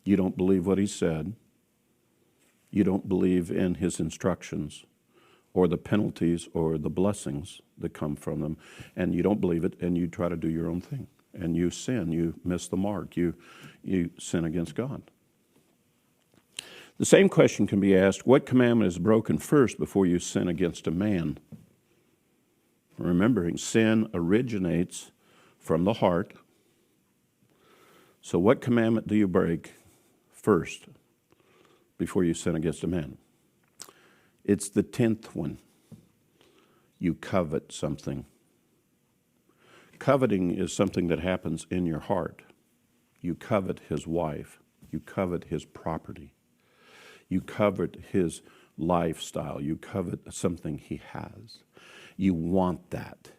You don't believe what he said. You don't believe in his instructions or the penalties or the blessings that come from them. And you don't believe it, and you try to do your own thing. And you sin. You miss the mark. You sin against God. The same question can be asked, what commandment is broken first before you sin against a man? Remembering sin originates from the heart. So what commandment do you break first before you sin against a man? It's the 10th one. You covet something. Coveting is something that happens in your heart. You covet his wife. You covet his property. You covet his lifestyle. You covet something he has. You want that.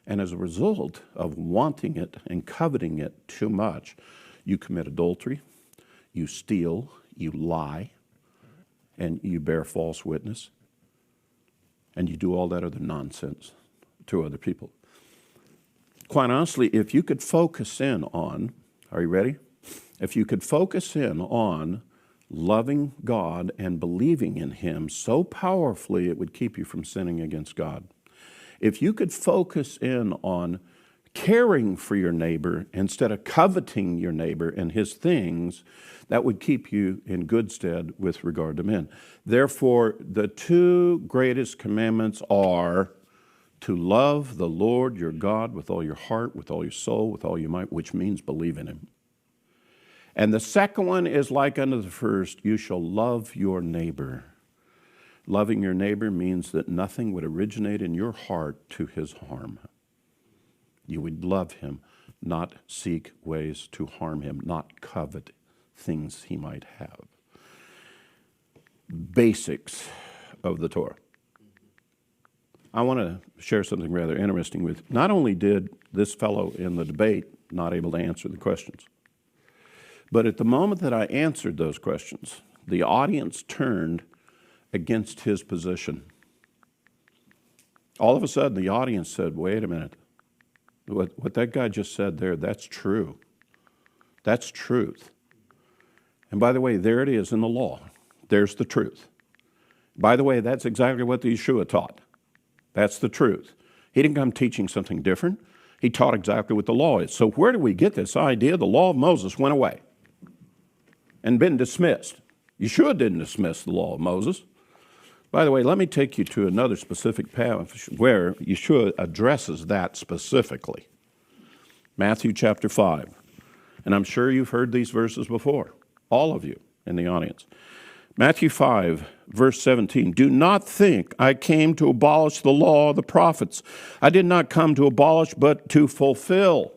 And as a result of wanting it and coveting it too much, you commit adultery, you steal, you lie, and you bear false witness, and you do all that other nonsense to other people. Quite honestly, if you could focus in on, are you ready? If you could focus in on loving God and believing in him so powerfully, it would keep you from sinning against God. If you could focus in on caring for your neighbor instead of coveting your neighbor and his things, that would keep you in good stead with regard to men. Therefore, the two greatest commandments are to love the Lord your God with all your heart, with all your soul, with all your might, which means believe in him. And the second one is like unto the first, you shall love your neighbor. Loving your neighbor means that nothing would originate in your heart to his harm. You would love him, not seek ways to harm him, not covet things he might have. Basics of the Torah. I want to share something rather interesting with you. Not only did this fellow in the debate not able to answer the questions, but at the moment that I answered those questions, the audience turned against his position. All of a sudden, the audience said, wait a minute. What that guy just said there, that's true. That's truth. And by the way, there it is in the law. There's the truth. By the way, that's exactly what the Yeshua taught. That's the truth. He didn't come teaching something different. He taught exactly what the law is. So where do we get this idea the law of Moses went away and been dismissed? Yeshua didn't dismiss the law of Moses. By the way, let me take you to another specific passage where Yeshua addresses that specifically. Matthew chapter 5. And I'm sure you've heard these verses before, all of you in the audience. Matthew 5, verse 17. Do not think I came to abolish the law of the prophets. I did not come to abolish, but to fulfill.